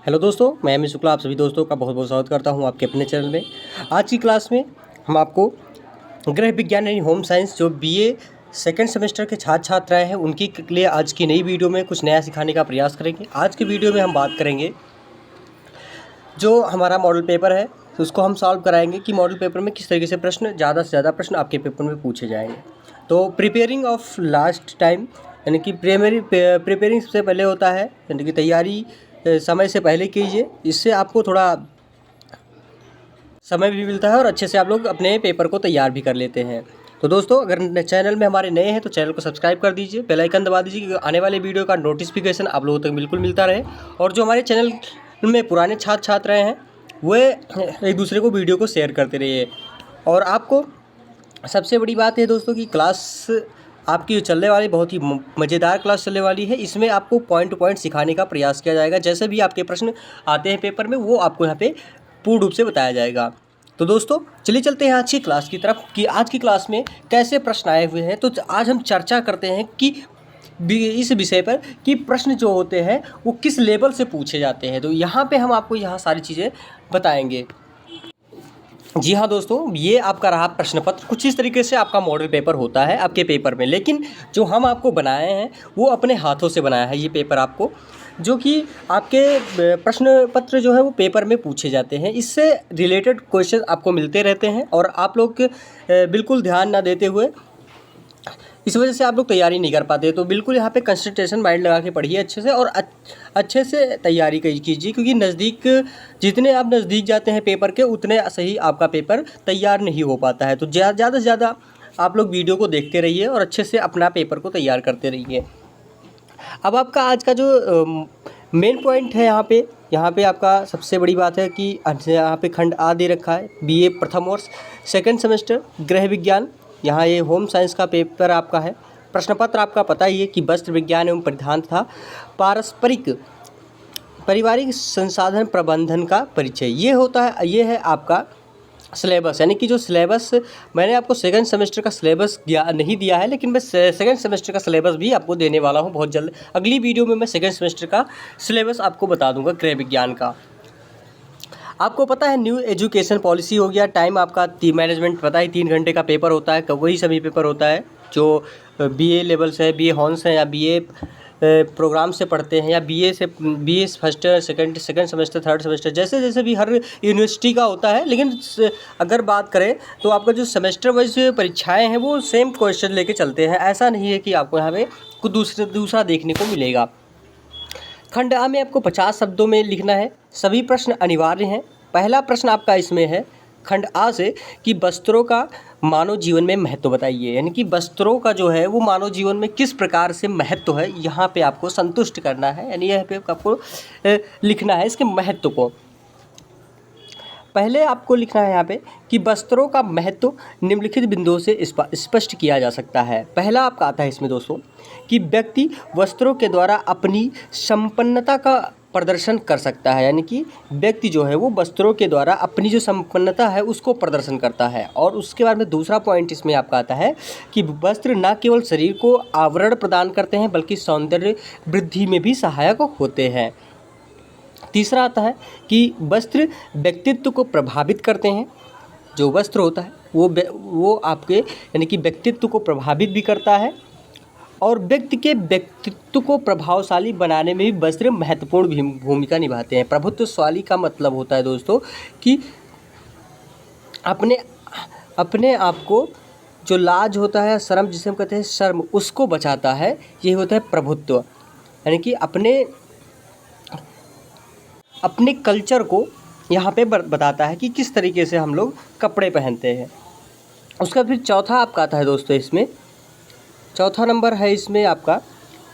Hello दोस्तों, मैं M Shukla आप सभी दोस्तों का बहुत बहुत स्वागत करता हूं आपके अपने चैनल में। आज की क्लास में हम आपको गृह विज्ञान यानी होम साइंस जो बीए सेकेंड सेमेस्टर के छात्र छात्राएं हैं उनके लिए आज की नई वीडियो में कुछ नया सिखाने का प्रयास करेंगे। आज की वीडियो में हम बात करेंगे जो हमारा मॉडल पेपर है उसको हम सॉल्व कराएंगे कि मॉडल पेपर में किस तरीके से प्रश्न ज़्यादा से ज़्यादा प्रश्न आपके पेपर में पूछे जाएंगे। तो प्रिपेयरिंग ऑफ लास्ट टाइम यानी कि प्रिपेयरिंग सबसे पहले होता है, यानी कि तैयारी समय से पहले कीजिए। इससे आपको थोड़ा समय भी मिलता है और अच्छे से आप लोग अपने पेपर को तैयार भी कर लेते हैं। तो दोस्तों, अगर चैनल में हमारे नए हैं तो चैनल को सब्सक्राइब कर दीजिए, बेल आइकन दबा दीजिए कि आने वाले वीडियो का नोटिफिकेशन आप लोगों तक बिल्कुल मिलता रहे। और जो हमारे चैनल में पुराने छात्र छात्राएँ हैं वे एक दूसरे को वीडियो को शेयर करते रहिए। और आपको सबसे बड़ी बात है दोस्तों कि क्लास आपकी चलने वाली बहुत ही मज़ेदार क्लास चलने वाली है। इसमें आपको पॉइंट टू पॉइंट सिखाने का प्रयास किया जाएगा। जैसे भी आपके प्रश्न आते हैं पेपर में वो आपको यहाँ पे पूर्ण रूप से बताया जाएगा। तो दोस्तों चलिए चलते हैं आज की क्लास की तरफ कि आज की क्लास में कैसे प्रश्न आए हुए हैं। तो आज हम चर्चा करते हैं कि इस विषय पर कि प्रश्न जो होते हैं वो किस लेवल से पूछे जाते हैं। तो यहाँ पे हम आपको यहाँ सारी चीज़ें बताएंगे। जी हाँ दोस्तों, ये आपका रहा प्रश्न पत्र। कुछ इस तरीके से आपका मॉडल पेपर होता है आपके पेपर में, लेकिन जो हम आपको बनाए हैं वो अपने हाथों से बनाया है ये पेपर आपको, जो कि आपके प्रश्न पत्र जो है वो पेपर में पूछे जाते हैं। इससे रिलेटेड क्वेश्चन आपको मिलते रहते हैं और आप लोग बिल्कुल ध्यान ना देते हुए इस वजह से आप लोग तैयारी नहीं कर पाते। तो बिल्कुल यहाँ पे कंसंट्रेशन माइंड लगा के पढ़िए अच्छे से और अच्छे से तैयारी कीजिए, क्योंकि जितने आप नज़दीक जाते हैं पेपर के उतने सही आपका पेपर तैयार नहीं हो पाता है। तो ज़्यादा से ज़्यादा आप लोग वीडियो को देखते रहिए और अच्छे से अपना पेपर को तैयार करते रहिए। अब आपका आज का जो मेन पॉइंट है यहाँ पे आपका सबसे बड़ी बात है कि यहाँ पे खंड आ दे रखा है, बीए प्रथम वर्ष सेकेंड सेमेस्टर गृह विज्ञान। यहाँ ये होम साइंस का पेपर आपका है। प्रश्न पत्र आपका पता ही है कि वस्त्र विज्ञान एवं परिधान तथा पारिवारिक संसाधन प्रबंधन का परिचय। ये है आपका सिलेबस, यानी कि जो सिलेबस मैंने आपको सेकंड सेमेस्टर का सिलेबस नहीं दिया है, लेकिन मैं सेकंड सेमेस्टर का सिलेबस भी आपको देने वाला हूँ बहुत जल्द। अगली वीडियो में मैं सेकंड सेमेस्टर का सिलेबस आपको बता दूंगा गृह विज्ञान का। आपको पता है न्यू एजुकेशन पॉलिसी हो गया। टाइम आपका मैनेजमेंट पता है 3 घंटे का पेपर होता है, वही सभी पेपर होता है जो बीए लेवल से है, बीए हॉर्न्स हैं या बीए प्रोग्राम से पढ़ते हैं या BA first second semester third semester जैसे जैसे भी हर यूनिवर्सिटी का होता है। लेकिन अगर बात करें तो आपका जो सेमेस्टर वाइज परीक्षाएं हैं वो सेम क्वेश्चन लेके चलते हैं। ऐसा नहीं है कि आपको यहाँ पे कुछ दूसरा देखने को मिलेगा। खंड आ में आपको 50 शब्दों में लिखना है। सभी प्रश्न अनिवार्य हैं। पहला प्रश्न आपका इसमें है खंड आ से कि वस्त्रों का मानव जीवन में महत्व बताइए, यानी कि वस्त्रों का जो है वो मानव जीवन में किस प्रकार से महत्व है, यहाँ पे आपको संतुष्ट करना है, यानी यहाँ पे आपको लिखना है इसके महत्व को। पहले आपको लिखना है यहाँ पे कि वस्त्रों का महत्व निम्नलिखित बिंदुओं से स्पष्ट किया जा सकता है। पहला आपका आता है इसमें दोस्तों कि व्यक्ति वस्त्रों के द्वारा अपनी संपन्नता का प्रदर्शन कर सकता है, यानी कि व्यक्ति जो है वो वस्त्रों के द्वारा अपनी जो संपन्नता है उसको प्रदर्शन करता है। और उसके बाद में दूसरा पॉइंट इसमें आपका आता है कि वस्त्र न केवल शरीर को आवरण प्रदान करते हैं बल्कि सौंदर्य वृद्धि में भी सहायक होते हैं। तीसरा आता है कि वस्त्र व्यक्तित्व को प्रभावित करते हैं। जो वस्त्र होता है वो आपके यानी कि व्यक्तित्व को प्रभावित भी करता है और व्यक्ति के व्यक्तित्व को प्रभावशाली बनाने में भी वस्त्र महत्वपूर्ण भूमिका निभाते हैं। प्रभुत्वशाली का मतलब होता है दोस्तों कि अपने आप को जो लाज होता है, शर्म जिसे हम कहते हैं शर्म, उसको बचाता है। ये होता है प्रभुत्व, यानी कि अपने कल्चर को यहाँ पे बताता है कि किस तरीके से हम लोग कपड़े पहनते हैं। उसका फिर चौथा आपका आता है दोस्तों, इसमें चौथा नंबर है इसमें आपका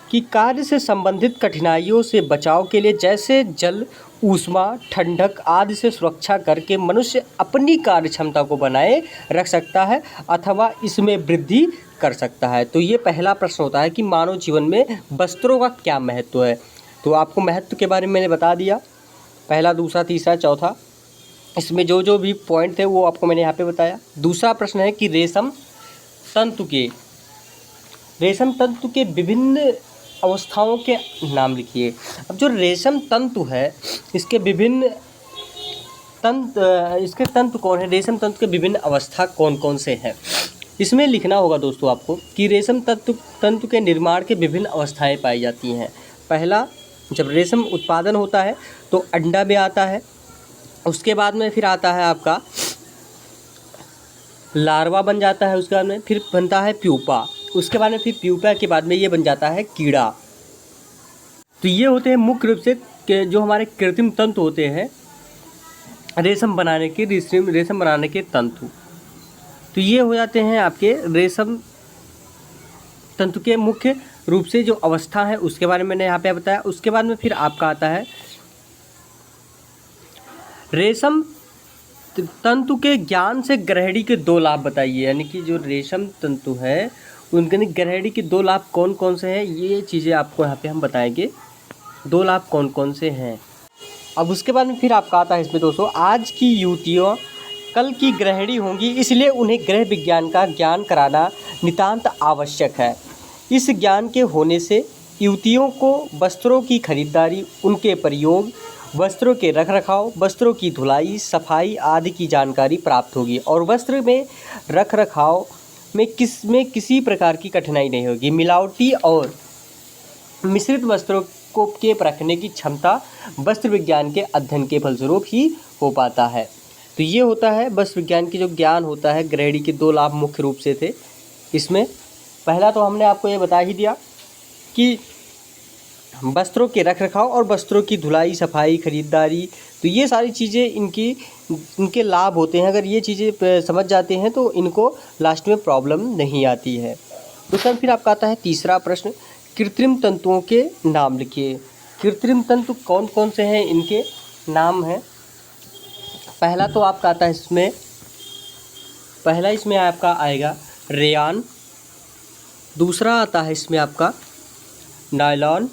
कि कार्य से संबंधित कठिनाइयों से बचाव के लिए जैसे जल, ऊष्मा, ठंडक आदि से सुरक्षा करके मनुष्य अपनी कार्य क्षमता को बनाए रख सकता है अथवा इसमें वृद्धि कर सकता है। तो ये पहला प्रश्न होता है कि मानव जीवन में वस्त्रों का क्या महत्व है। तो आपको महत्व के बारे में मैंने बता दिया, पहला, दूसरा, तीसरा, चौथा। इसमें जो भी पॉइंट थे वो आपको मैंने यहाँ पे बताया। दूसरा प्रश्न है कि रेशम तंतु के विभिन्न अवस्थाओं के नाम लिखिए। अब जो रेशम तंतु है इसके विभिन्न इसके तंतु कौन है, रेशम तंतु के विभिन्न अवस्था कौन कौन से हैं, इसमें लिखना होगा दोस्तों आपको कि रेशम तंतु के निर्माण के विभिन्न अवस्थाएं पाई जाती हैं। पहला, जब रेशम उत्पादन होता है तो अंडा में आता है, उसके बाद में फिर आता है आपका लार्वा बन जाता है, उसके बाद में फिर बनता है प्यूपा, उसके बाद में फिर प्यूपा के बाद में ये बन जाता है कीड़ा। तो ये होते हैं मुख्य रूप से जो हमारे कृत्रिम तंतु होते हैं रेशम बनाने के तंतु। तो ये हो जाते हैं आपके रेशम तंतु के मुख्य रूप से जो अवस्था है उसके बारे में मैंने यहाँ पे बताया। उसके बाद में फिर आपका आता है रेशम तंतु के ज्ञान से ग्रहणी के 2 लाभ बताइए, यानी कि जो रेशम तंतु है उनके ग्रहणी के 2 लाभ कौन कौन से हैं, ये चीज़ें आपको यहाँ पे हम बताएंगे 2 लाभ कौन कौन से हैं। अब उसके बाद में फिर आपका आता है इसमें दोस्तों, आज की युवतियाँ कल की गृहिणी होंगी, इसलिए उन्हें गृह विज्ञान का ज्ञान कराना नितांत आवश्यक है। इस ज्ञान के होने से युवतियों को वस्त्रों की खरीदारी, उनके प्रयोग, वस्त्रों के रखरखाव, वस्त्रों की धुलाई, सफाई आदि की जानकारी प्राप्त होगी और वस्त्र में रखरखाव में किसी प्रकार की कठिनाई नहीं होगी। मिलावटी और मिश्रित वस्त्रों को के परखने की क्षमता वस्त्र विज्ञान के अध्ययन के फलस्वरूप ही हो पाता है। तो ये होता है वस्त्र विज्ञान की जो ज्ञान होता है, ग्रहणी के 2 लाभ मुख्य रूप से थे इसमें। पहला तो हमने आपको ये बता ही दिया कि वस्त्रों के रखरखाव और वस्त्रों की धुलाई, सफाई, खरीदारी, तो ये सारी चीज़ें इनके लाभ होते हैं। अगर ये चीज़ें समझ जाते हैं तो इनको लास्ट में प्रॉब्लम नहीं आती है। दूसरा फिर आपका आता है तीसरा प्रश्न, कृत्रिम तंतुओं के नाम लिखिए। कृत्रिम तंतु कौन कौन से हैं, इनके नाम हैं। पहला तो आपका आता है इसमें आपका आएगा रेयान, दूसरा आता है इसमें आपका नायलॉन,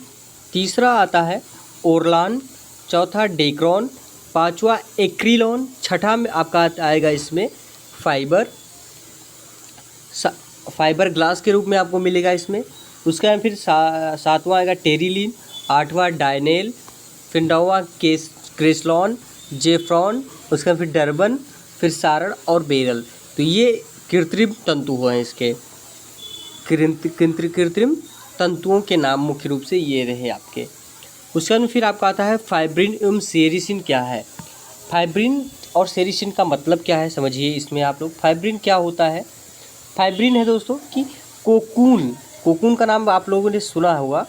तीसरा आता है ओरलान, चौथा डेक्रॉन, पांचवा एक्रिलॉन, छठा में आपका आएगा इसमें फाइबर ग्लास के रूप में आपको मिलेगा इसमें। उसके बाद फिर सातवां आएगा टेरिलीन, आठवां डायनेल, फिर नौवां क्रेसलॉन, जेफ्रॉन, उसके बाद फिर डर्बन, फिर सारण और बेरल। तो ये कृत्रिम तंतु हैं, इसके कृत्रिम तंतुओं के नाम मुख्य रूप से ये रहे आपके। उसके बाद फिर आपका आता है फाइब्रिन एवं सेरिसिन क्या है। फाइब्रिन और सेरिसिन का मतलब क्या है समझिए इसमें आप लोग। फाइब्रिन क्या होता है, फाइब्रिन है दोस्तों कि कोकून का नाम आप लोगों ने सुना होगा।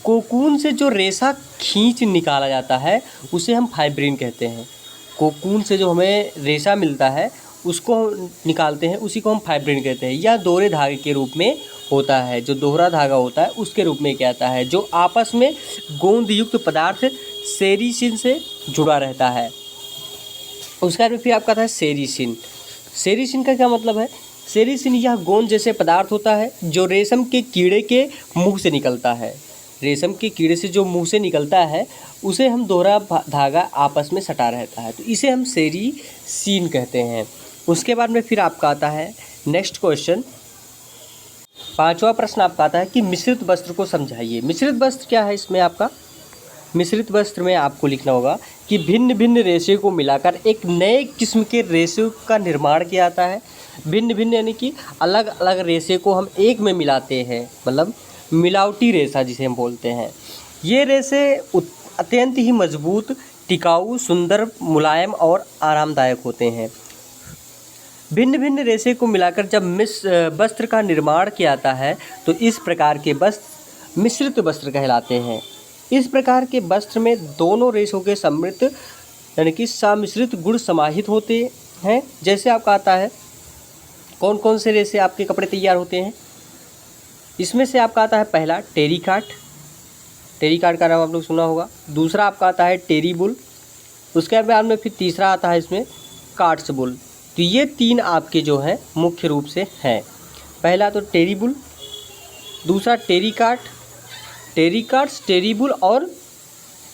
कोकून से जो रेशा खींच निकाला जाता है उसे हम फाइब्रिन कहते हैं। कोकून से जो हमें रेशा मिलता है उसको निकालते हैं, उसी को हम फाइब्रिन कहते हैं। या दोहरे धागे के रूप में होता है, जो दोहरा धागा होता है उसके रूप में क्या आता है, जो आपस में गोंद युक्त पदार्थ सेरिसिन से जुड़ा रहता है। उसके बाद फिर आपका आता है सेरिसिन। सेरिसिन का क्या मतलब है, सेरिसिन यह गोंद जैसे पदार्थ होता है जो रेशम के कीड़े के मुंह से निकलता है। रेशम के कीड़े से जो मुंह से निकलता है उसे हम दोहरा धागा आपस में सटा रहता है, तो इसे हम सेरिसिन कहते हैं। उसके बाद में फिर आपका आता है नेक्स्ट क्वेश्चन, पांचवा प्रश्न आपका आता है कि मिश्रित वस्त्र को समझाइए। मिश्रित वस्त्र क्या है इसमें आपका, मिश्रित वस्त्र में आपको लिखना होगा कि भिन्न भिन्न रेशे को मिलाकर एक नए किस्म के रेशे का निर्माण किया जाता है। भिन्न भिन्न यानी कि अलग अलग रेशे को हम एक में मिलाते हैं, मतलब मिलावटी रेशा जिसे हम बोलते हैं। ये रेशे अत्यंत ही मजबूत, टिकाऊ, सुंदर, मुलायम और आरामदायक होते हैं। भिन्न भिन्न रेशे को मिलाकर जब वस्त्र का निर्माण किया जाता है तो इस प्रकार के वस्त्र मिश्रित वस्त्र कहलाते हैं। इस प्रकार के वस्त्र में दोनों रेशों के सम्मिलित यानी कि सम्मिश्रित गुण समाहित होते हैं। जैसे आपका आता है कौन कौन से रेशे आपके कपड़े तैयार होते हैं, इसमें से आपका आता है पहला टेरिकाट, टेरिकाट का नाम आप लोग सुना होगा। दूसरा आपका आता है टेरीबुल, उसके बाद में फिर तीसरा आता है इसमें काट्सबुल। तो ये 3 आपके जो हैं मुख्य रूप से हैं। पहला तो टेरीबुल, दूसरा टेरिकाट, टेरीबुल और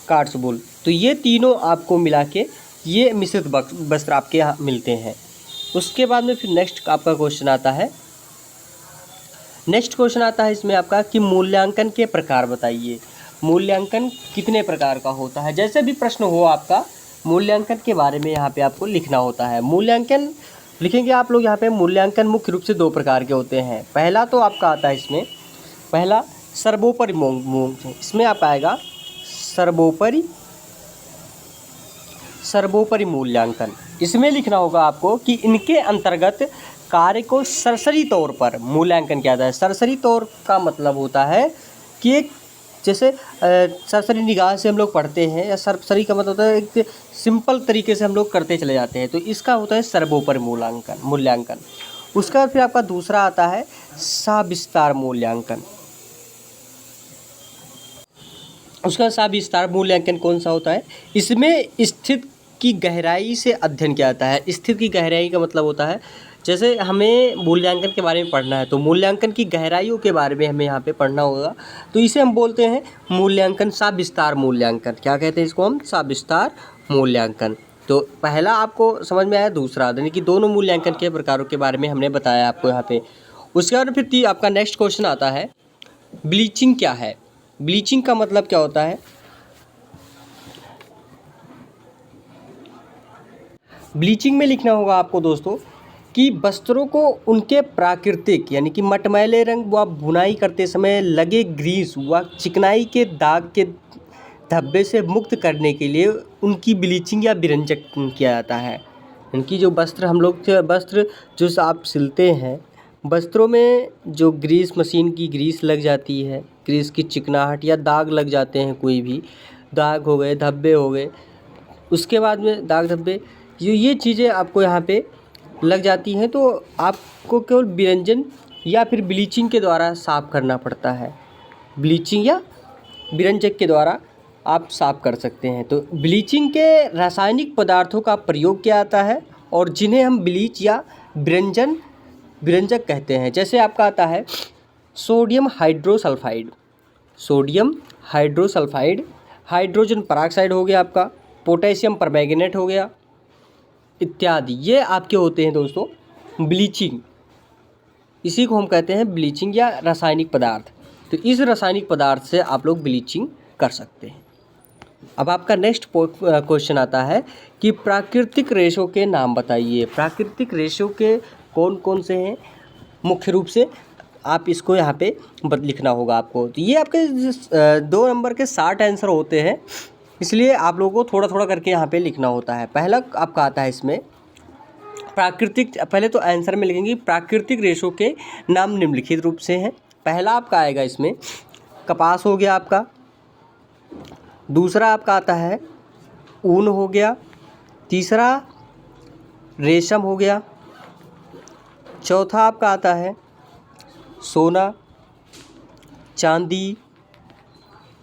काट्सबुल। तो ये तीनों आपको मिला के ये मिश्रित वस्त्र आपके यहाँ मिलते हैं। उसके बाद में फिर नेक्स्ट आपका क्वेश्चन आता है नेक्स्ट क्वेश्चन आता है इसमें आपका कि मूल्यांकन के प्रकार बताइए। मूल्यांकन कितने प्रकार का होता है। जैसे भी प्रश्न हो आपका मूल्यांकन के बारे में यहाँ पे आपको लिखना होता है। मूल्यांकन लिखेंगे आप लोग यहाँ पे। मूल्यांकन मुख्य रूप से 2 प्रकार के होते हैं। पहला तो आपका आता है इसमें, पहला सर्वोपरि इसमें आप आएगा सर्वोपरि मूल्यांकन। इसमें लिखना होगा आपको कि इनके अंतर्गत कार्य को सरसरी तौर पर मूल्यांकन किया जाता है। सरसरी तौर का मतलब होता है कि एक जैसे सरसरी निगाह से हम लोग पढ़ते हैं, या सरसरी का मतलब होता है एक सिंपल तरीके से हम लोग करते चले जाते हैं, तो इसका होता है सर्वोपरि मूल्यांकन। उसका फिर आपका दूसरा आता है सविस्तार मूल्यांकन। उसका सविस्तार मूल्यांकन कौन सा होता है, इसमें स्थिति की गहराई से अध्ययन किया जाता है। स्थिति की गहराई का मतलब होता है जैसे हमें मूल्यांकन के बारे में पढ़ना है, तो मूल्यांकन की गहराइयों के बारे में हमें यहाँ पे पढ़ना होगा, तो इसे हम बोलते हैं मूल्यांकन, सविस्तार मूल्यांकन। क्या कहते हैं इसको हम, सविस्तार मूल्यांकन। तो पहला आपको समझ में आया, दूसरा यानी कि दोनों मूल्यांकन के प्रकारों के बारे में हमने बताया आपको यहाँ पे। उसके बाद फिर आपका नेक्स्ट क्वेश्चन आता है ब्लीचिंग क्या है। ब्लीचिंग का मतलब क्या होता है। ब्लीचिंग में लिखना होगा आपको दोस्तों कि वस्त्रों को उनके प्राकृतिक यानी कि मटमैले रंग व बुनाई करते समय लगे ग्रीस व चिकनाई के दाग के धब्बे से मुक्त करने के लिए उनकी ब्लीचिंग या विरंजक किया जाता है। उनकी जो वस्त्र हम लोग वस्त्र जो आप सिलते हैं, वस्त्रों में जो ग्रीस, मशीन की ग्रीस लग जाती है, ग्रीस की चिकनाहट या दाग लग जाते हैं, कोई भी दाग हो गए, धब्बे हो गए, उसके बाद में दाग धब्बे ये चीज़ें आपको यहाँ पे लग जाती हैं, तो आपको केवल विरंजन या फिर ब्लीचिंग के द्वारा साफ़ करना पड़ता है। ब्लीचिंग या विरंजक के द्वारा आप साफ़ कर सकते हैं। तो ब्लीचिंग के रासायनिक पदार्थों का प्रयोग किया जाता है और जिन्हें हम ब्लीच या विरंजक कहते हैं। जैसे आपका आता है सोडियम हाइड्रोसल्फाइड, हाइड्रोजन पराक्साइड हो गया आपका, पोटेशियम परमैंगनेट हो गया इत्यादि। ये आपके होते हैं दोस्तों ब्लीचिंग। इसी को हम कहते हैं ब्लीचिंग या रासायनिक पदार्थ। तो इस रासायनिक पदार्थ से आप लोग ब्लीचिंग कर सकते हैं। अब आपका नेक्स्ट क्वेश्चन आता है कि प्राकृतिक रेशों के नाम बताइए। प्राकृतिक रेशों के कौन कौन से हैं, मुख्य रूप से आप इसको यहाँ पे लिखना होगा आपको। तो ये आपके 2 नंबर के 60 आंसर होते हैं, इसलिए आप लोगों को थोड़ा थोड़ा करके यहाँ पे लिखना होता है। पहला आपका आता है इसमें प्राकृतिक, पहले तो आंसर में लिखेंगे प्राकृतिक रेशों के नाम निम्नलिखित रूप से हैं। पहला आपका आएगा इसमें कपास हो गया आपका, दूसरा आपका आता है ऊन हो गया, तीसरा रेशम हो गया, चौथा आपका आता है सोना चांदी,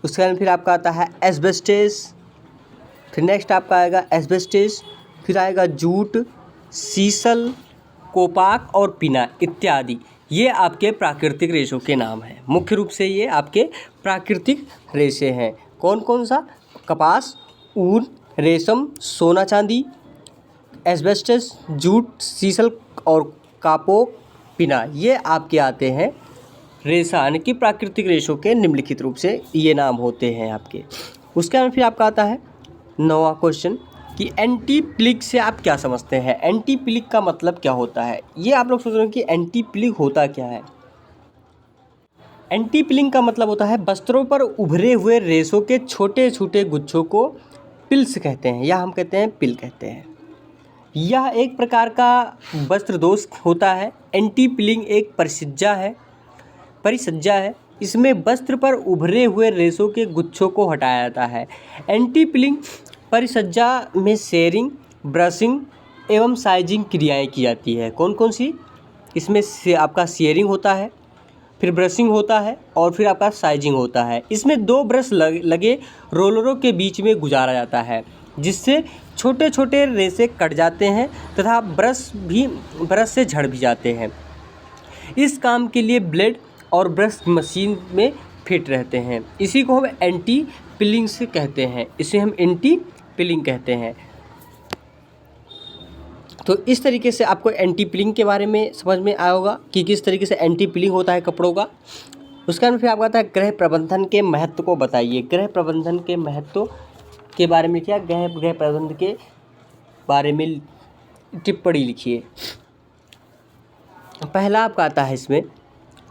उसके बाद फिर आपका आता है एस्बेस्टस, फिर नेक्स्ट आपका आएगा एस्बेस्टस, फिर आएगा जूट, सीसल, कोपाक और पिना इत्यादि। ये आपके प्राकृतिक रेशों के नाम हैं। मुख्य रूप से ये आपके प्राकृतिक रेशे हैं। कौन कौन सा, कपास, ऊन, रेशम, सोना चांदी, एस्बेस्टस, जूट, सीसल और कापोक, पिना, ये आपके आते हैं रेशा यानी कि प्राकृतिक रेशों के निम्नलिखित रूप से ये नाम होते हैं आपके। उसके बाद फिर आपका आता है 9वां क्वेश्चन कि एंटी प्लिग से आप क्या समझते हैं। एंटी प्लिग का मतलब क्या होता है, ये आप लोग सोच रहे हैं कि एंटी प्लिग होता क्या है। एंटी प्लिग का मतलब होता है वस्त्रों पर उभरे हुए रेशों के छोटे छोटे गुच्छों को पिल्स कहते हैं, या हम कहते हैं पिल कहते हैं। यह एक प्रकार का वस्त्र दोष होता है। एंटी प्लिग एक परिसज्जा है। इसमें वस्त्र पर उभरे हुए रेशों के गुच्छों को हटाया जाता है। एंटी प्लिग परिसज्जा में शेयरिंग, ब्रशिंग एवं साइजिंग क्रियाएं की जाती है। कौन कौन सी, इसमें से आपका शेयरिंग होता है, फिर ब्रशिंग होता है और फिर आपका साइजिंग होता है। इसमें 2 ब्रश लगे रोलरों के बीच में गुजारा जाता है, जिससे छोटे छोटे रेशे कट जाते हैं तथा ब्रश से झड़ भी जाते हैं। इस काम के लिए ब्लेड और ब्रश मशीन में फिट रहते हैं। इसी को हम एंटी पिलिंग से कहते हैं, इसे हम एंटी पिलिंग कहते हैं। तो इस तरीके से आपको एंटी पीलिंग के बारे में समझ में आया होगा कि किस तरीके से एंटी पीलिंग होता है कपड़ों का। उसके बाद फिर आपको आता है गृह प्रबंधन के महत्व को बताइए। गृह प्रबंधन के महत्व के बारे में क्या, गृह प्रबंधन के बारे में टिप्पणी लिखिए। पहला आपका आता है, इसमें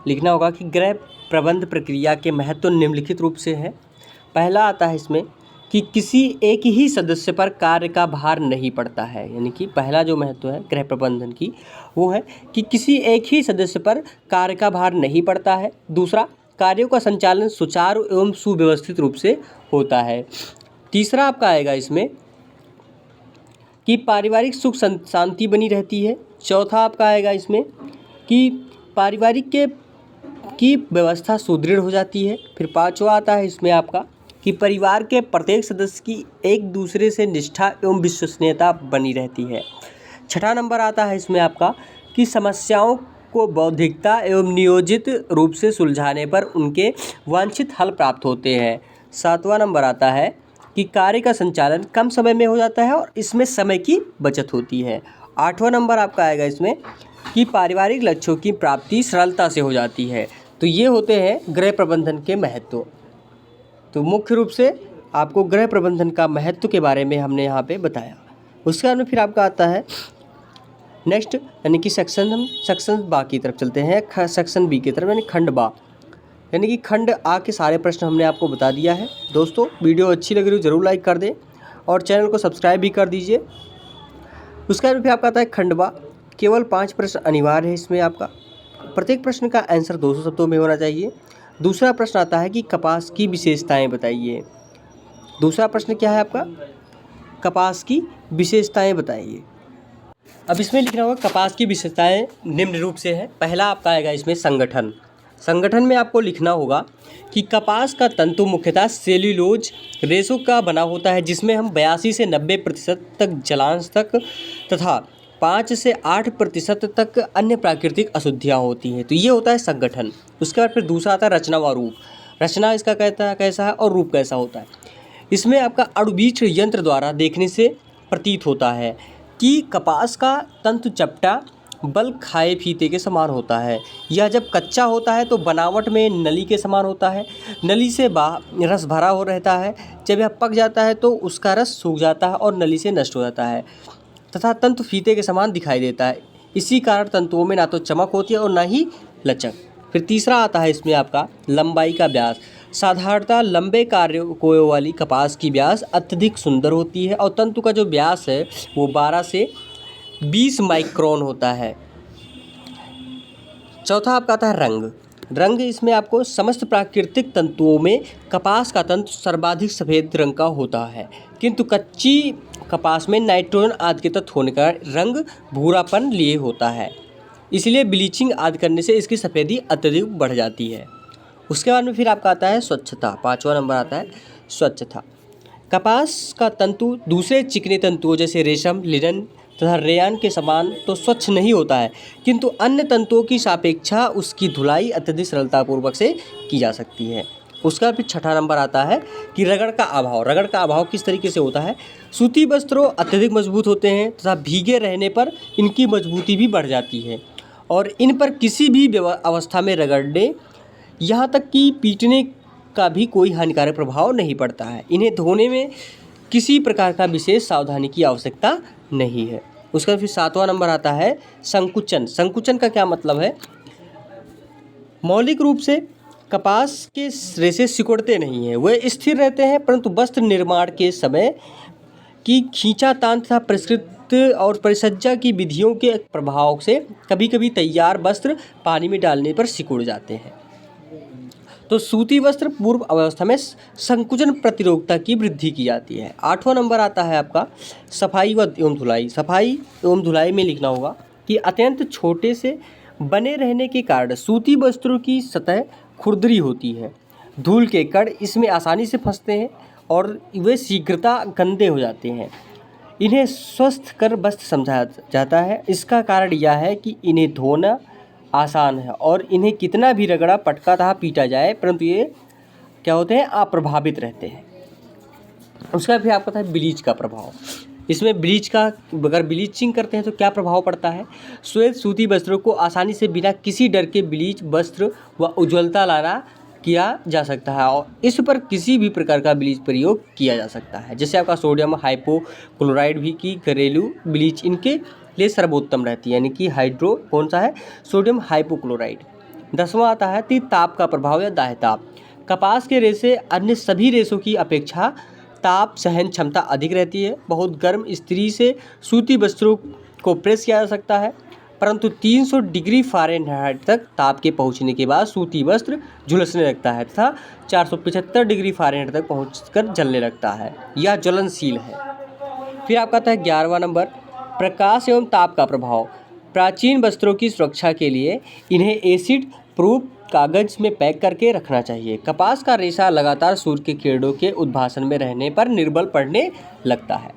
लिखना होगा कि गृह प्रबंध प्रक्रिया के महत्व निम्नलिखित रूप से है। पहला आता है इसमें कि किसी एक ही सदस्य पर कार्य का भार नहीं पड़ता है, यानी कि पहला जो महत्व है गृह प्रबंधन की वो है कि किसी एक ही सदस्य पर कार्य का भार नहीं पड़ता है। दूसरा, कार्यों का संचालन सुचारू एवं सुव्यवस्थित रूप से होता है। तीसरा आपका आएगा इसमें कि पारिवारिक सुख शांति बनी रहती है। चौथा आपका आएगा इसमें कि पारिवारिक की व्यवस्था सुदृढ़ हो जाती है। फिर पांचवा आता है इसमें आपका कि परिवार के प्रत्येक सदस्य की एक दूसरे से निष्ठा एवं विश्वसनीयता बनी रहती है। छठा नंबर आता है इसमें आपका कि समस्याओं को बौद्धिकता एवं नियोजित रूप से सुलझाने पर उनके वांछित हल प्राप्त होते हैं। सातवां नंबर आता है कि कार्य का संचालन कम समय में हो जाता है और इसमें समय की बचत होती है। आठवां नंबर आपका आएगा इसमें कि पारिवारिक लक्ष्यों की प्राप्ति सरलता से हो जाती है। तो ये होते हैं गृह प्रबंधन के महत्व। तो मुख्य रूप से आपको गृह प्रबंधन का महत्व के बारे में हमने यहाँ पे बताया। उसके बाद में फिर आपका आता है नेक्स्ट, यानी कि सेक्शन बा की तरफ चलते हैं, सेक्शन बी की तरफ, यानी खंड बा, यानी कि खंड आ के सारे प्रश्न हमने आपको बता दिया है। दोस्तों वीडियो अच्छी लग रही हो ज़रूर लाइक कर दें और चैनल को सब्सक्राइब भी कर दीजिए। उसके बाद फिर आपका आता है खंड बा। केवल 5 प्रश्न अनिवार्य है इसमें आपका। प्रत्येक प्रश्न का आंसर 200 शब्दों में होना चाहिए। दूसरा प्रश्न आता है कि कपास की विशेषताएं बताइए। दूसरा प्रश्न क्या है आपका, कपास की विशेषताएं बताइए। अब इसमें लिखना होगा कपास की विशेषताएं निम्न रूप से है। पहला आपका आएगा इसमें संगठन। संगठन में आपको लिखना होगा कि कपास का तंतु मुख्यतः सेल्यूलोज रेशों का बना होता है, जिसमें हम 82 से 90% तक जलांश तक तथा 5 से 8% तक अन्य प्राकृतिक अशुद्धियाँ होती हैं। तो ये होता है संगठन। उसके बाद फिर दूसरा आता है रचना व रूप। रचना इसका कैसा है और रूप कैसा होता है। इसमें आपका अणुबीज यंत्र द्वारा देखने से प्रतीत होता है कि कपास का तंतु चपटा बल खाए फीते के समान होता है। यह जब कच्चा होता है तो बनावट में नली के समान होता है, नली से रस भरा हो रहता है। जब यह पक जाता है तो उसका रस सूख जाता है और नली से नष्ट हो जाता है तथा तंतु फीते के समान दिखाई देता है। इसी कारण तंतुओं में ना तो चमक होती है और ना ही लचक। फिर तीसरा आता है इसमें आपका लंबाई का व्यास। साधारणतः लंबे कार्यों वाली कपास की व्यास अत्यधिक सुंदर होती है और तंतु का जो व्यास है वो 12 से 20 माइक्रोन होता है। चौथा आपका आता है रंग। रंग इसमें आपको समस्त प्राकृतिक तंतुओं में कपास का तंतु सर्वाधिक सफ़ेद रंग का होता है, किंतु कच्ची कपास में नाइट्रोजन आदि के तत्व होने का रंग भूरापन लिए होता है, इसलिए ब्लीचिंग आदि करने से इसकी सफ़ेदी अत्यधिक बढ़ जाती है। उसके बाद में फिर आपका आता है स्वच्छता। 5वां नंबर आता है स्वच्छता। कपास का तंतु दूसरे चिकने तंतुओं जैसे रेशम, लिनन तथा रेयान के समान तो स्वच्छ नहीं होता है, किंतु अन्य तंतुओं की सापेक्षा उसकी धुलाई अत्यधिक सरलतापूर्वक से की जा सकती है। उसका फिर 6ठा नंबर आता है कि रगड़ का अभाव। रगड़ का अभाव किस तरीके से होता है। सूती वस्त्रों अत्यधिक मजबूत होते हैं तथा भीगे रहने पर इनकी मजबूती भी बढ़ जाती है और इन पर किसी भी अवस्था में रगड़ने यहाँ तक कि पीटने का भी कोई हानिकारक प्रभाव नहीं पड़ता है। इन्हें धोने में किसी प्रकार का विशेष सावधानी की आवश्यकता नहीं है। उसका फिर 7वां नंबर आता है संकुचन। संकुचन का क्या मतलब है। मौलिक रूप से कपास के रेशे सिकुड़ते नहीं हैं, वे स्थिर रहते हैं, परंतु वस्त्र निर्माण के समय की खींचातान तथा परिष्कृत और परिसज्जा की विधियों के प्रभाव से कभी कभी तैयार वस्त्र पानी में डालने पर सिकुड़ जाते हैं। तो सूती वस्त्र पूर्व अवस्था में संकुचन प्रतिरोधकता की वृद्धि की जाती है। 8वां नंबर आता है आपका सफाई व एवं धुलाई। सफाई एवं धुलाई में लिखना होगा कि अत्यंत छोटे से बने रहने के कारण सूती वस्त्रों की सतह खुरदरी होती है। धूल के कण इसमें आसानी से फंसते हैं और वे शीघ्रता गंदे हो जाते हैं। इन्हें स्वस्थ कर वस्त्र समझा जाता है। इसका कारण यह है कि इन्हें धोना आसान है और इन्हें कितना भी रगड़ा पटका तथा पीटा जाए परंतु ये क्या होते हैं, अप्रभावित रहते हैं। उसका फिर आपका था ब्लीच का प्रभाव। इसमें ब्लीच का, अगर ब्लीचिंग करते हैं तो क्या प्रभाव पड़ता है? श्वेत सूती वस्त्रों को आसानी से बिना किसी डर के ब्लीच वस्त्र व उज्ज्वलता लाना किया जा सकता है और इस पर किसी भी प्रकार का ब्लीच प्रयोग किया जा सकता है। जैसे आपका सोडियम हाइपोक्लोराइड भी की घरेलू ब्लीच इनके लिए सर्वोत्तम रहती है, यानी कि हाइड्रो कौन सा है? Sodium hypochloride. 10वां आता है ताप का प्रभाव या दाह्य ताप। कपास के रेशे अन्य सभी रेशों की अपेक्षा ताप सहन क्षमता अधिक रहती है। बहुत गर्म स्त्री से सूती वस्त्रों को प्रेस किया जा सकता है, परंतु 300 डिग्री फ़ारेनहाइट तक ताप के पहुंचने के बाद सूती वस्त्र झुलसने लगता है तथा 475 डिग्री फ़ारेनहाइट तक पहुंचकर जलने लगता है। यह ज्वलनशील है। फिर आपका आता है 11वां नंबर, प्रकाश एवं ताप का प्रभाव। प्राचीन वस्त्रों की सुरक्षा के लिए इन्हें एसिड प्रूफ कागज में पैक करके रखना चाहिए। कपास का रेशा लगातार सूर्य के किरणों के उद्भासन में रहने पर निर्बल पड़ने लगता है।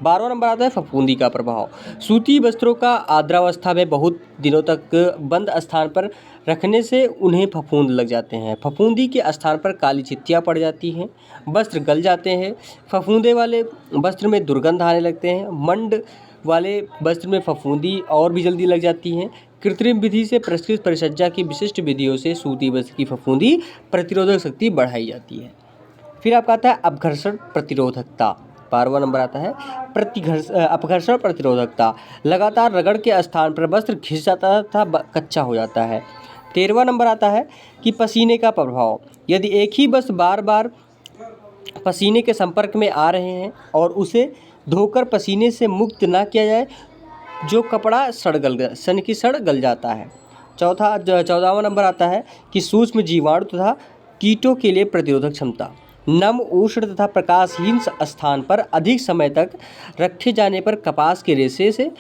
12वां नंबर आता है फफूंदी का प्रभाव। सूती वस्त्रों का आर्द्रावस्था में बहुत दिनों तक बंद स्थान पर रखने से उन्हें फफूंद लग जाते हैं। फफूंदी के स्थान पर काली चित्तियाँ पड़ जाती हैं, वस्त्र गल जाते हैं। फफूंदे वाले वस्त्र में दुर्गंध आने लगते हैं। मंड वाले वस्त्र में फफूंदी और भी जल्दी लग जाती हैं। कृत्रिम विधि से परिष्कृत परिसज्जा की विशिष्ट विधियों से सूती वस्त्र की फफूंदी प्रतिरोधक शक्ति बढ़ाई जाती है। फिर आपका आता है अपघर्षण प्रतिरोधकता। 12वां नंबर आता है अपघर्षण प्रतिरोधकता। लगातार रगड़ के स्थान पर वस्त्र घिस जाता तथा कच्चा हो जाता है। 13वां नंबर आता है कि पसीने का प्रभाव। यदि एक ही वस्त्र बार बार पसीने के संपर्क में आ रहे हैं और उसे धोकर पसीने से मुक्त ना किया जाए, जो कपड़ा सड़ गल जाता है। 14वां नंबर आता है कि सूक्ष्म जीवाणु तथा कीटों के लिए प्रतिरोधक क्षमता। नम, उष्ण तथा प्रकाशहीन स्थान पर अधिक समय तक रखे जाने पर कपास के रेशे से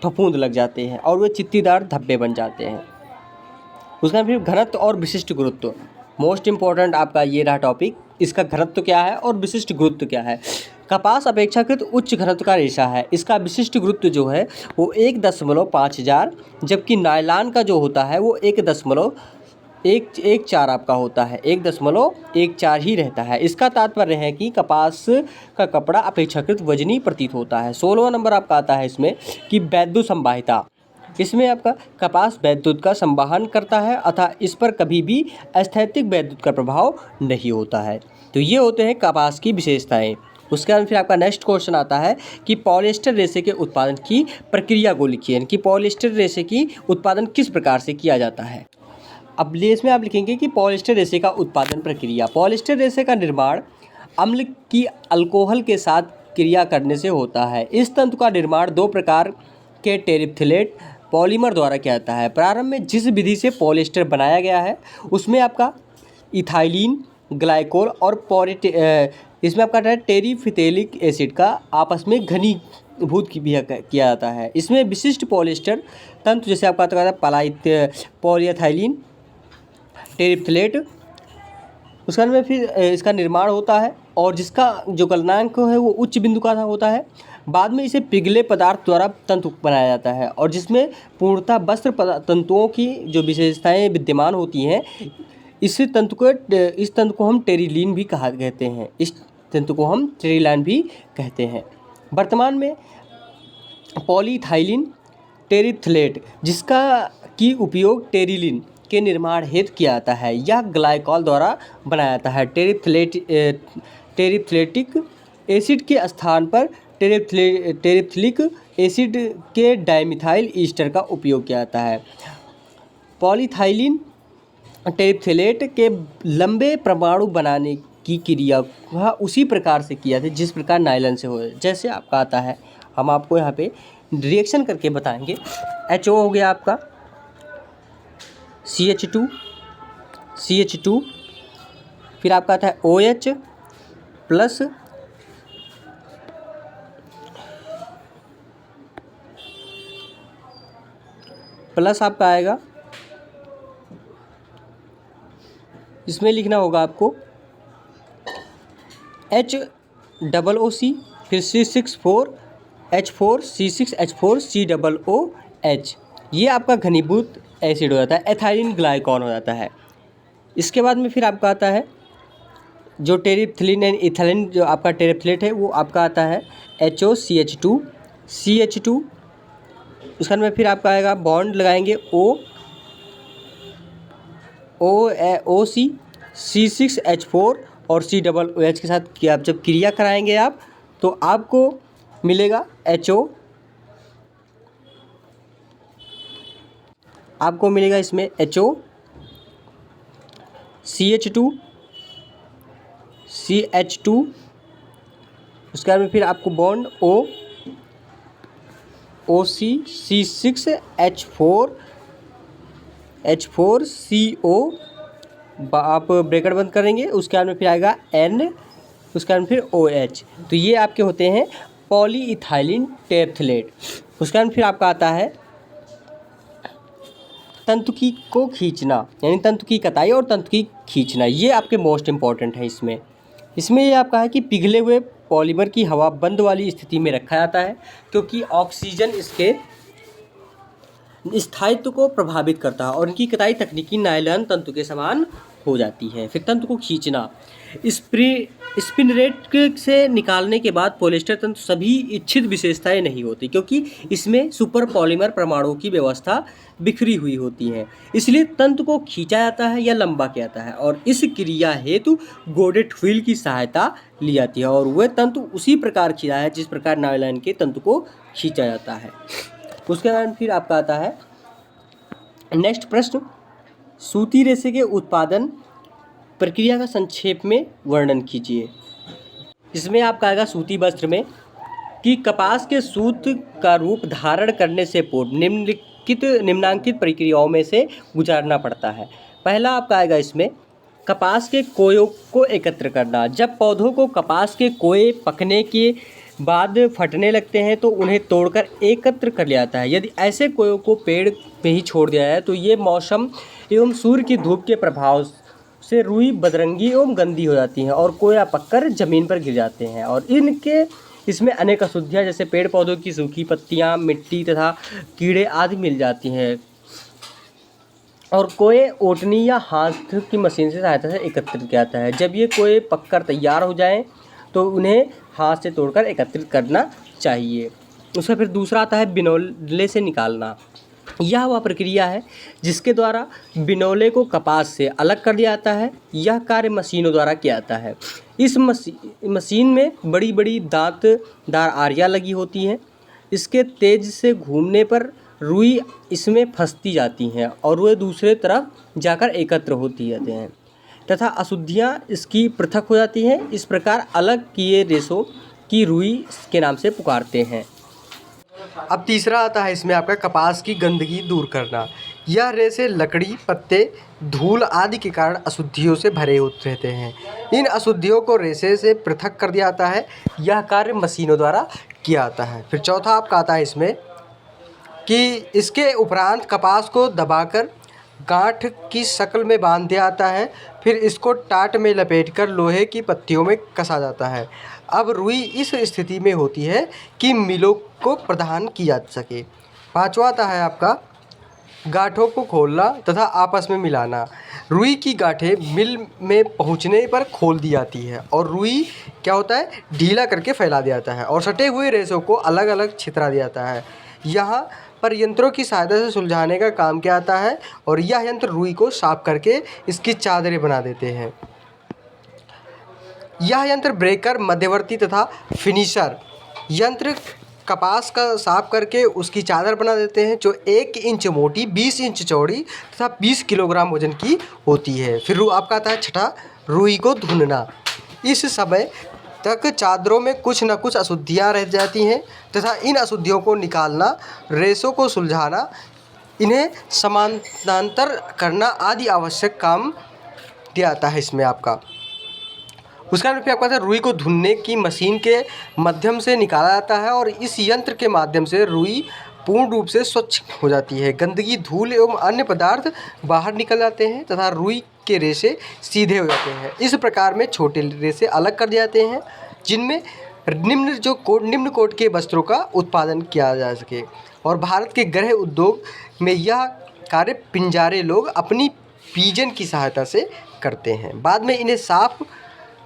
फफूंद लग जाते हैं और वे चित्तीदार धब्बे बन जाते हैं। उसका फिर घनत्व और विशिष्ट गुरुत्व। मोस्ट इम्पॉर्टेंट आपका ये रहा टॉपिक, इसका घनत्व क्या है और विशिष्ट गुरुत्व क्या है। कपास अपेक्षाकृत उच्च घनत्व का रेशा है। इसका विशिष्ट गुरुत्व जो है वो 1.5000, जबकि नायलॉन का जो होता है वो 1.14 आपका होता है, 1.14 ही रहता है। इसका तात्पर्य है कि कपास का कपड़ा अपेक्षाकृत वजनी प्रतीत होता है। 16वां नंबर आपका आता है इसमें कि वैद्युत संवाहिता। इसमें आपका कपास वैद्युत का संवहन करता है अतः इस पर कभी भी स्थैतिक वैद्युत का प्रभाव नहीं होता है। तो ये होते हैं कपास की विशेषताएं। उसके बाद फिर आपका नेक्स्ट क्वेश्चन आता है कि पॉलिएस्टर रेशे के उत्पादन की प्रक्रिया को लिखिए, यानी कि पॉलिएस्टर रेशे की उत्पादन किस प्रकार से किया जाता है। अब इसमें आप लिखेंगे कि पॉलिएस्टर रेशे का उत्पादन प्रक्रिया। पॉलिएस्टर रेशे का निर्माण अम्ल की अल्कोहल के साथ क्रिया करने से होता है। इस तंतु का निर्माण 2 प्रकार के टेरिप्थिलेट पॉलीमर द्वारा किया जाता है। प्रारंभ में जिस विधि से पॉलिएस्टर बनाया गया है उसमें आपका इथाइलिन ग्लाइकोल और इसमें आपका टेरिफिथेलिक एसिड का आपस में घनीभूत किया जाता है। इसमें विशिष्ट पॉलिएस्टर तंतु जैसे आपका आता है पॉलीएथाइलिन टेरिप्थिलेट, उसका में फिर इसका निर्माण होता है और जिसका जो गलनांक है वो उच्च बिंदु का होता है। बाद में इसे पिघले पदार्थ द्वारा तंतु बनाया जाता है और जिसमें पूर्णतः वस्त्र तंतुओं की जो विशेषताएं विद्यमान होती हैं। इस तंतु को हम टेरिलीन भी कहते हैं। इस तंतु को हम टेरिलाइन भी कहते हैं। वर्तमान में पॉलीइथाइलिन टेरिप्थिलेट जिसका की उपयोग टेरिलीन के निर्माण हेतु किया जाता है, यह ग्लाइकॉल द्वारा बनाया जाता है। टेरिप्थिलेटिक एसिड के स्थान पर टेरिप्थिलिक एसिड के डाइमिथाइल ईस्टर का उपयोग किया जाता है। पॉलीइथाइलिन टेरिप्थिलेट के लंबे परमाणु बनाने की क्रिया उसी प्रकार से किया था जिस प्रकार नायलॉन से हो। जैसे आपका आता है, हम आपको यहाँ पे रिएक्शन करके बताएंगे। HO हो गया आपका CH2, फिर आपका आता है OH प्लस आपका आएगा, इसमें लिखना होगा आपको HOOC, फिर C6H4 ये आपका घनीभूत एसिड हो जाता है, एथाइलिन ग्लाइकॉल हो जाता है। इसके बाद में फिर आपका आता है जो टेरिप्थिलिन एंड इथिलीन जो आपका टेरिप्थिलेट है वो आपका आता है HOCH2 उसके में फिर आपका आएगा बॉन्ड लगाएंगे OC C6H4 और COOH के साथ कि आप जब क्रिया कराएंगे आप तो आपको मिलेगा आपको मिलेगा इसमें CH2 उसके बाद में फिर आपको बॉन्ड OC C6H4CO आप ब्रैकेट बंद करेंगे उसके बाद में फिर आएगा N उसके बाद में फिर OH। तो ये आपके होते हैं पॉलीइथाइलिन टेरेप्थिलेट। उसके बाद में फिर आपका आता है तंतुकी को खींचना, यानी तंतु की कताई और तंतु की खींचना, ये आपके मोस्ट इम्पॉर्टेंट है। इसमें ये आपका है कि पिघले हुए पॉलीमर की हवा बंद वाली स्थिति में रखा जाता है क्योंकि ऑक्सीजन इसके स्थायित्व को प्रभावित करता है और इनकी कताई तकनीकी नायलॉन तंतु के समान हो जाती है। फिर तंतु को खींचना, स्पिनरेट से निकालने के बाद पॉलिएस्टर तंतु सभी इच्छित विशेषताएं नहीं होती क्योंकि इसमें सुपर पॉलीमर परमाणुओं की व्यवस्था बिखरी हुई होती है, इसलिए तंतु को खींचा जाता है या लंबा किया जाता है और इस क्रिया हेतु गोडेट व्हील की सहायता ली जाती है और वह तंतु उसी प्रकार खींचा है जिस प्रकार नायलॉन के तंतु को खींचा जाता है। उसके बाद फिर आपका आता है नेक्स्ट प्रश्न, सूती रेशे के उत्पादन प्रक्रिया का संक्षेप में वर्णन कीजिए। इसमें आपका आएगा सूती वस्त्र में कि कपास के सूत का रूप धारण करने से पूर्व निम्नांकित प्रक्रियाओं में से गुजारना पड़ता है। पहला आपका आएगा इसमें कपास के कोयों को एकत्र करना। जब पौधों को कपास के कोये पकने के बाद फटने लगते हैं तो उन्हें तोड़कर एकत्र कर लिया जाता है। यदि ऐसे कोयों को पेड़ में ही छोड़ दिया जाए तो ये मौसम एवं सूर्य की धूप के प्रभाव से रुई बदरंगी एवं गंदी हो जाती हैं और कोया पककर ज़मीन पर गिर जाते हैं और इसमें अनेक अशुद्धियाँ जैसे पेड़ पौधों की सूखी पत्तियाँ, मिट्टी तथा कीड़े आदि मिल जाती हैं और कोये ओटनी या हाथ की मशीन से सहायता से एकत्रित किया जाता है। जब ये कोये पककर तैयार हो जाएं तो उन्हें हाथ से तोड़कर एकत्रित करना चाहिए। उसका फिर दूसरा आता है बिनौले से निकालना। यह वह प्रक्रिया है जिसके द्वारा बिनौले को कपास से अलग कर दिया जाता है। यह कार्य मशीनों द्वारा किया जाता है। इस मशीन में बड़ी बड़ी दांतदार आरियाँ लगी होती हैं। इसके तेज से घूमने पर रुई इसमें फंसती जाती हैं और वे दूसरे तरफ जाकर एकत्र होती जाते हैं तथा अशुद्धियाँ इसकी पृथक हो जाती हैं। इस प्रकार अलग किए रेशों की रुई के नाम से पुकारते हैं। अब तीसरा आता है इसमें आपका कपास की गंदगी दूर करना। यह रेशे लकड़ी, पत्ते, धूल आदि के कारण अशुद्धियों से भरे होते रहते हैं। इन अशुद्धियों को रेशे से पृथक कर दिया जाता है। यह कार्य मशीनों द्वारा किया जाता है। फिर चौथा आपका आता है इसमें कि इसके उपरांत कपास को दबाकर गांठ की शक्ल में बांध दिया जाता है। फिर इसको टाट में लपेटकर लोहे की पत्तियों में कसा जाता है। अब रुई इस स्थिति में होती है कि मिलों को प्रदान की जा सके। पांचवा आता है आपका गांठों को खोलना तथा आपस में मिलाना। रुई की गांठें मिल में पहुंचने पर खोल दी जाती है और रुई क्या होता है ढीला करके फैला दिया जाता है और सटे हुए रेशों को अलग अलग छितरा दिया जाता है। यहाँ पर यंत्रों की सहायता से सुलझाने का काम किया जाता है और यह यंत्र रुई को साफ करके इसकी चादरें बना देते हैं। यह यंत्र ब्रेकर, मध्यवर्ती तथा फिनिशर यंत्र कपास का साफ करके उसकी चादर बना देते हैं जो 1 इंच मोटी, 20 इंच चौड़ी तथा 20 किलोग्राम वजन की होती है। फिर आपका आता है छठा, रुई को धुनना। इस समय तक चादरों में कुछ न कुछ अशुद्धियाँ रह जाती हैं तथा इन अशुद्धियों को निकालना, रेशों को सुलझाना, इन्हें समानांतर करना आदि आवश्यक काम दिया जाता है इसमें आपका। उसका फिर आपका था रुई को धुलने की मशीन के माध्यम से निकाला जाता है और इस यंत्र के माध्यम से रुई पूर्ण रूप से स्वच्छ हो जाती है। गंदगी, धूल एवं अन्य पदार्थ बाहर निकल जाते हैं तथा रुई के रेशे सीधे हो जाते हैं। इस प्रकार में छोटे रेशे अलग कर दिए जाते हैं जिनमें निम्न कोट के वस्त्रों का उत्पादन किया जा सके। और भारत के गृह उद्योग में यह कार्य पिंजारे लोग अपनी पीजन की सहायता से करते हैं। बाद में इन्हें साफ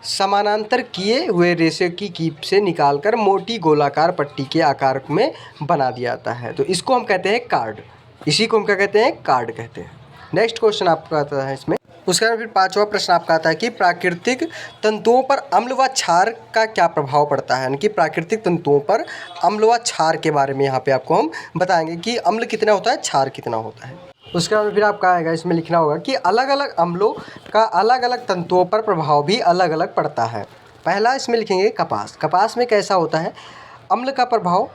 समानांतर किए हुए रेशे की कीप से निकालकर मोटी गोलाकार पट्टी के आकार में बना दिया जाता है। तो इसको हम कहते हैं कार्ड। इसी को हम क्या कहते हैं? कार्ड कहते हैं। नेक्स्ट क्वेश्चन आपका आता है इसमें। उसके बाद फिर पांचवा प्रश्न आपका आता है कि प्राकृतिक तंतुओं पर अम्ल व क्षार का क्या प्रभाव पड़ता है। यानी कि प्राकृतिक तंतुओं पर अम्ल व क्षार के बारे में यहाँ पे आपको हम बताएंगे कि अम्ल कितना होता है, क्षार कितना होता है। उसके बाद फिर आपका आएगा, इसमें लिखना होगा कि अलग अलग अम्लों का अलग अलग तंतुओं पर प्रभाव भी अलग अलग पड़ता है। पहला इसमें लिखेंगे कपास। कपास में कैसा होता है अम्ल का प्रभाव?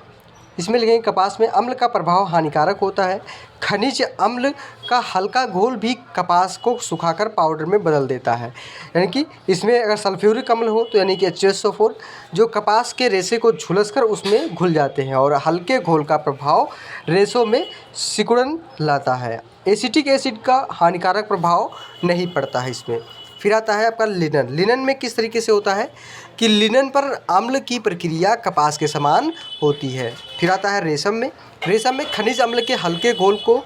इसमें लिखेंगे कपास में अम्ल का प्रभाव हानिकारक होता है। खनिज अम्ल का हल्का घोल भी कपास को सुखाकर पाउडर में बदल देता है। यानी कि इसमें अगर सल्फ्यूरिक अम्ल हो तो यानी कि H2SO4 जो कपास के रेशे को झुलसकर उसमें घुल जाते हैं और हल्के घोल का प्रभाव रेशों में सिकुड़न लाता है। एसिटिक एसिड का हानिकारक प्रभाव नहीं पड़ता है इसमें। फिर आता है आपका लिनन। लिनन में किस तरीके से होता है कि लिनन पर अम्ल की प्रक्रिया कपास के समान होती है। फिर आता है रेशम में। रेशम में खनिज अम्ल के हल्के घोल को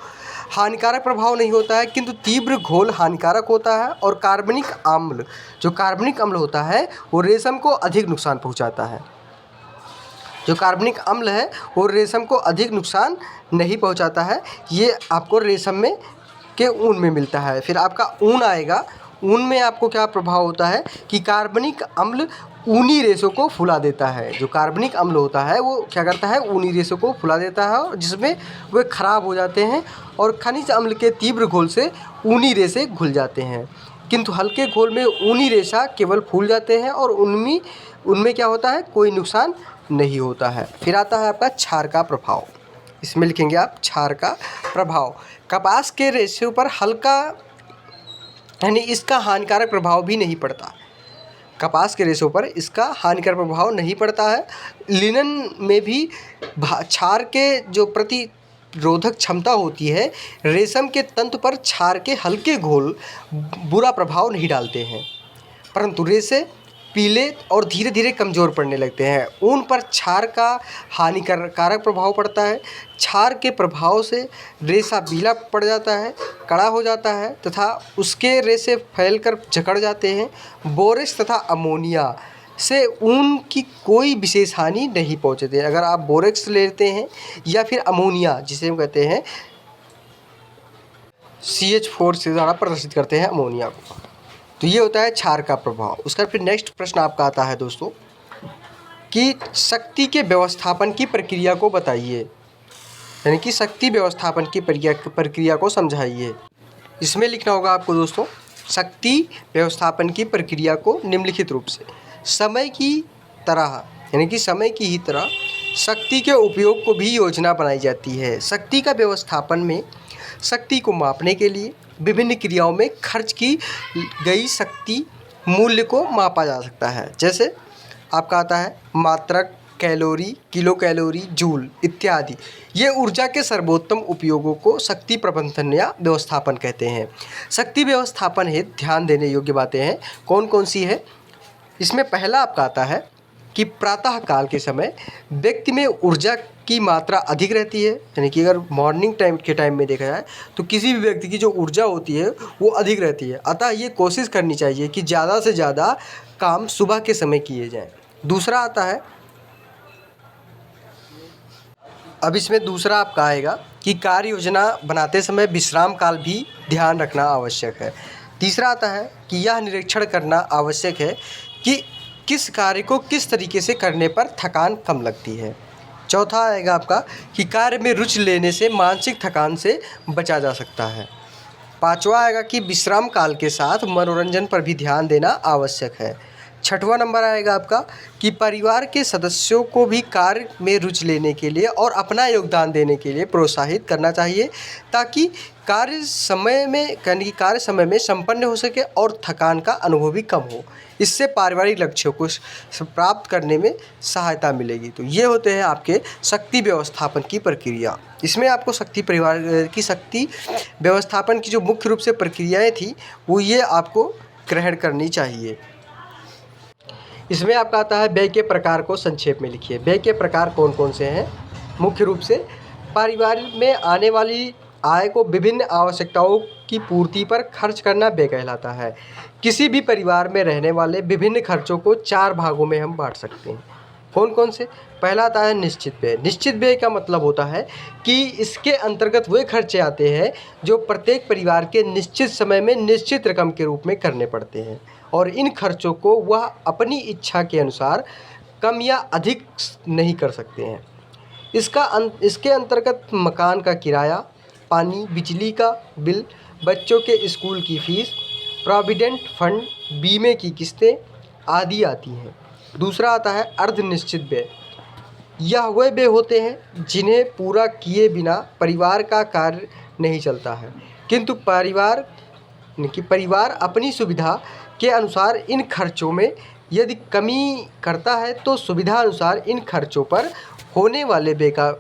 हानिकारक प्रभाव नहीं होता है किंतु तीव्र घोल हानिकारक होता है। और कार्बनिक अम्ल, जो कार्बनिक अम्ल होता है वो रेशम को अधिक नुकसान पहुंचाता है। जो कार्बनिक अम्ल है वो रेशम को अधिक नुकसान नहीं पहुंचाता है। ये आपको रेशम में के ऊन में मिलता है। फिर आपका ऊन आएगा। ऊन में आपको क्या प्रभाव होता है कि कार्बनिक अम्ल ऊनी रेशों को फुला देता है। जो कार्बनिक अम्ल होता है वो क्या करता है, ऊनी रेशों को फुला देता है और जिसमें वे खराब हो जाते हैं। और खनिज अम्ल के तीव्र घोल से ऊनी रेशे घुल जाते हैं किंतु हल्के घोल में ऊनी रेशा केवल फूल जाते हैं और उनमें क्या होता है, कोई नुकसान नहीं होता है। फिर आता है आपका क्षार का प्रभाव। इसमें लिखेंगे आप क्षार का प्रभाव। कपास के रेशों पर हल्का यानी इसका हानिकारक प्रभाव भी नहीं पड़ता। कपास के रेशों पर इसका हानिकारक प्रभाव नहीं पड़ता है। लिनन में भी क्षार के जो प्रतिरोधक क्षमता होती है, रेशम के तंतु पर क्षार के हल्के घोल बुरा प्रभाव नहीं डालते हैं परंतु रेशे पीले और धीरे धीरे कमज़ोर पड़ने लगते हैं। ऊन पर क्षार का हानिकारक प्रभाव पड़ता है। क्षार के प्रभाव से रेशा पीला पड़ जाता है, कड़ा हो जाता है तथा उसके रेशे फैलकर जकड़ जाते हैं। बोरेक्स तथा अमोनिया से ऊन की कोई विशेष हानि नहीं पहुंचती। अगर आप बोरेक्स लेते हैं या फिर अमोनिया जिसे हम कहते हैं CH4 से ज़्यादा प्रदर्शित करते हैं अमोनिया को, तो ये होता है क्षार का प्रभाव। उसका फिर नेक्स्ट प्रश्न आपका आता है दोस्तों कि शक्ति के व्यवस्थापन की प्रक्रिया को बताइए। यानी कि शक्ति व्यवस्थापन की प्रक्रिया को समझाइए। इसमें लिखना होगा आपको दोस्तों, शक्ति व्यवस्थापन की प्रक्रिया को निम्नलिखित रूप से समय की तरह यानी कि समय की ही तरह शक्ति के उपयोग को भी योजना बनाई जाती है। शक्ति का व्यवस्थापन में शक्ति को मापने के लिए विभिन्न क्रियाओं में खर्च की गई शक्ति मूल्य को मापा जा सकता है। जैसे आपका आता है मात्रक, कैलोरी, किलो कैलोरी, जूल इत्यादि। ये ऊर्जा के सर्वोत्तम उपयोगों को शक्ति प्रबंधन या व्यवस्थापन कहते हैं। शक्ति व्यवस्थापन हेतु ध्यान देने योग्य बातें हैं। कौन कौन सी है? इसमें पहला आपका आता है कि प्रातः काल के समय व्यक्ति में ऊर्जा की मात्रा अधिक रहती है। यानी कि अगर मॉर्निंग टाइम में देखा जाए तो किसी भी व्यक्ति की जो ऊर्जा होती है वो अधिक रहती है। अतः ये कोशिश करनी चाहिए कि ज़्यादा से ज़्यादा काम सुबह के समय किए जाएं। दूसरा आता है, अब इसमें दूसरा आपका आएगा कि कार्य योजना बनाते समय विश्राम काल भी ध्यान रखना आवश्यक है। तीसरा आता है कि यह निरीक्षण करना आवश्यक है कि किस कार्य को किस तरीके से करने पर थकान कम लगती है। चौथा आएगा आपका कि कार्य में रुचि लेने से मानसिक थकान से बचा जा सकता है। पांचवा आएगा कि विश्राम काल के साथ मनोरंजन पर भी ध्यान देना आवश्यक है। छठवां नंबर आएगा आपका कि परिवार के सदस्यों को भी कार्य में रुचि लेने के लिए और अपना योगदान देने के लिए प्रोत्साहित करना चाहिए ताकि कार्य समय में संपन्न हो सके और थकान का अनुभव भी कम हो। इससे पारिवारिक लक्ष्यों को प्राप्त करने में सहायता मिलेगी। तो ये होते हैं आपके शक्ति व्यवस्थापन की प्रक्रिया। इसमें आपको शक्ति व्यवस्थापन की जो मुख्य रूप से प्रक्रियाएं थी वो ये आपको ग्रहण करनी चाहिए। इसमें आपका आता है व्यय के प्रकार को संक्षेप में लिखिए। व्यय के प्रकार कौन कौन से हैं? मुख्य रूप से परिवार में आने वाली आय को विभिन्न आवश्यकताओं की पूर्ति पर खर्च करना व्यय कहलाता है। किसी भी परिवार में रहने वाले विभिन्न खर्चों को 4 भागों में हम बांट सकते हैं। कौन कौन से? पहला आता है निश्चित व्यय। निश्चित व्यय का मतलब होता है कि इसके अंतर्गत वे खर्चे आते हैं जो प्रत्येक परिवार के निश्चित समय में निश्चित रकम के रूप में करने पड़ते हैं और इन खर्चों को वह अपनी इच्छा के अनुसार कम या अधिक नहीं कर सकते हैं। इसके अंतर्गत मकान का किराया, पानी, बिजली का बिल, बच्चों के स्कूल की फीस, प्रोविडेंट फंड, बीमे की किस्तें आदि आती हैं। दूसरा आता है अर्ध निश्चित व्यय। यह वे व्यय होते हैं जिन्हें पूरा किए बिना परिवार का कार्य नहीं चलता है, किंतु परिवार अपनी सुविधा के अनुसार इन खर्चों में यदि कमी करता है तो सुविधा अनुसार इन खर्चों पर होने वाले व्यय का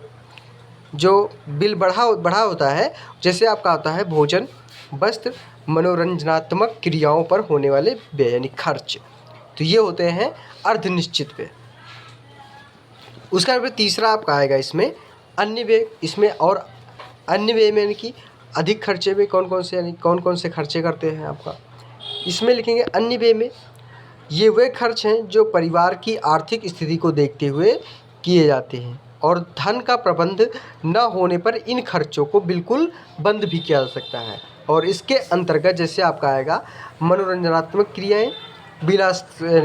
जो बिल बढ़ा होता है, जैसे आपका आता है भोजन, वस्त्र, मनोरंजनात्मक क्रियाओं पर होने वाले व्यय यानी खर्च, तो ये होते हैं अर्धनिश्चित व्यय। उसका फिर तीसरा आपका आएगा इसमें अन्य व्यय। इसमें और अन्य व्यय में यानी कि अधिक खर्चे में कौन कौन से यानी कौन कौन से खर्चे करते हैं आपका, इसमें लिखेंगे अन्य व्यय में ये वे खर्च हैं जो परिवार की आर्थिक स्थिति को देखते हुए किए जाते हैं और धन का प्रबंध न होने पर इन खर्चों को बिल्कुल बंद भी किया जा सकता है। और इसके अंतर्गत जैसे आपका आएगा मनोरंजनात्मक क्रियाएं,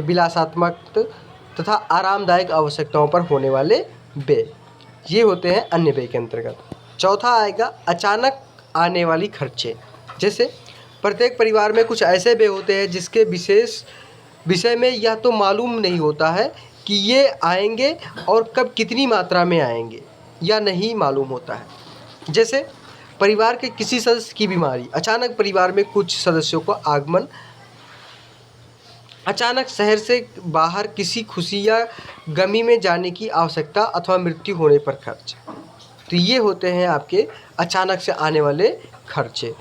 विलासात्मक तथा आरामदायक आवश्यकताओं पर होने वाले व्यय, ये होते हैं अन्य व्यय के अंतर्गत। चौथा आएगा अचानक आने वाली खर्चे। जैसे प्रत्येक परिवार में कुछ ऐसे व्यय होते हैं जिसके विषय में या तो मालूम नहीं होता है कि ये आएंगे और कब कितनी मात्रा में आएंगे या नहीं मालूम होता है। जैसे परिवार के किसी सदस्य की बीमारी, अचानक परिवार में कुछ सदस्यों को आगमन, अचानक शहर से बाहर किसी खुशी या गमी में जाने की आवश्यकता अथवा मृत्यु होने पर खर्च, तो ये होते हैं आपके अचानक से आने वाले खर्चे।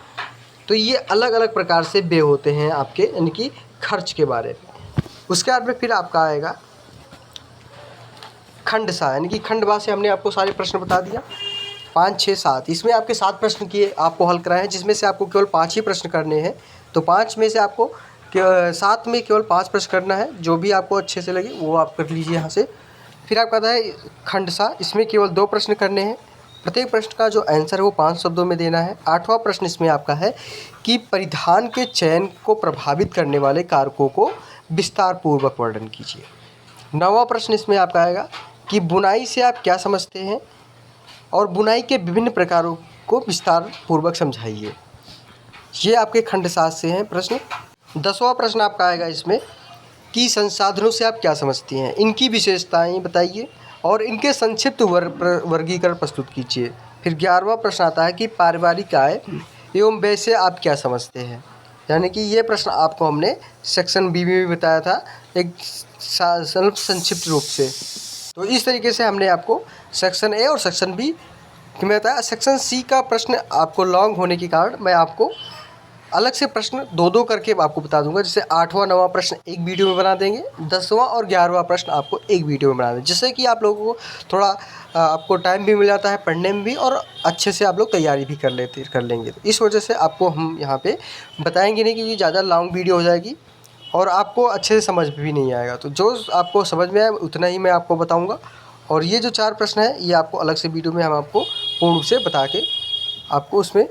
तो ये अलग अलग प्रकार से व्यय होते हैं आपके यानी कि खर्च के बारे में। उसके बाद में फिर आपका आएगा खंडसा, यानी कि खंडवा से हमने आपको सारे प्रश्न बता दिया 5, 6, 7। इसमें आपके 7 प्रश्न किए आपको हल कराए हैं, जिसमें से आपको केवल 5 ही प्रश्न करने हैं। तो 5 में से आपको 7 में केवल 5 प्रश्न करना है। जो भी आपको अच्छे से लगे वो आप कर लीजिए यहाँ से। फिर आपका आता है खंडसा, इसमें केवल 2 प्रश्न करने हैं। प्रत्येक प्रश्न का जो आंसर है वो 5 शब्दों में देना है। 8वां प्रश्न इसमें आपका है कि परिधान के चयन को प्रभावित करने वाले कारकों को विस्तार पूर्वक वर्णन कीजिए। 9वां प्रश्न इसमें आपका आएगा कि बुनाई से आप क्या समझते हैं और बुनाई के विभिन्न प्रकारों को विस्तार पूर्वक समझाइए। ये आपके खंड 7 से हैं प्रश्न। 10वां प्रश्न आपका आएगा इसमें कि संसाधनों से आप क्या समझती हैं, इनकी विशेषताएं बताइए और इनके संक्षिप्त वर्गीकरण प्रस्तुत कीजिए। फिर 11वां प्रश्न आता है कि पारिवारिक आय एवं व्यय से आप क्या समझते हैं, यानी कि ये प्रश्न आपको हमने सेक्शन बी में भी बताया था एक संक्षिप्त रूप से। तो इस तरीके से हमने आपको सेक्शन ए और सेक्शन बी में बताया। सेक्शन सी का प्रश्न आपको लॉन्ग होने के कारण मैं आपको अलग से प्रश्न 2-2 करके आपको बता दूंगा। जैसे 8वां 9वां प्रश्न एक वीडियो में बना देंगे, 10वां और 11वां प्रश्न आपको एक वीडियो में बना देंगे, जिससे कि आप लोगों को थोड़ा आपको टाइम भी मिल जाता है पढ़ने में भी और अच्छे से आप लोग तैयारी भी कर लेंगे। तो इस वजह से आपको हम यहाँ पे बताएंगे नहीं, क्योंकि ज़्यादा लॉन्ग वीडियो हो जाएगी और आपको अच्छे से समझ भी नहीं आएगा। तो जो आपको समझ में आए उतना ही मैं आपको बताऊँगा। और ये जो 4 प्रश्न है ये आपको अलग से वीडियो में हम आपको पूर्ण रूप से बता के आपको उसमें।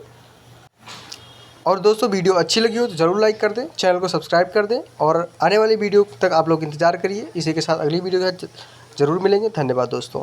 और दोस्तों वीडियो अच्छी लगी हो तो ज़रूर लाइक कर दें, चैनल को सब्सक्राइब कर दें और आने वाली वीडियो तक आप लोग इंतज़ार करिए। इसी के साथ अगली वीडियो के साथ ज़रूर मिलेंगे। धन्यवाद दोस्तों।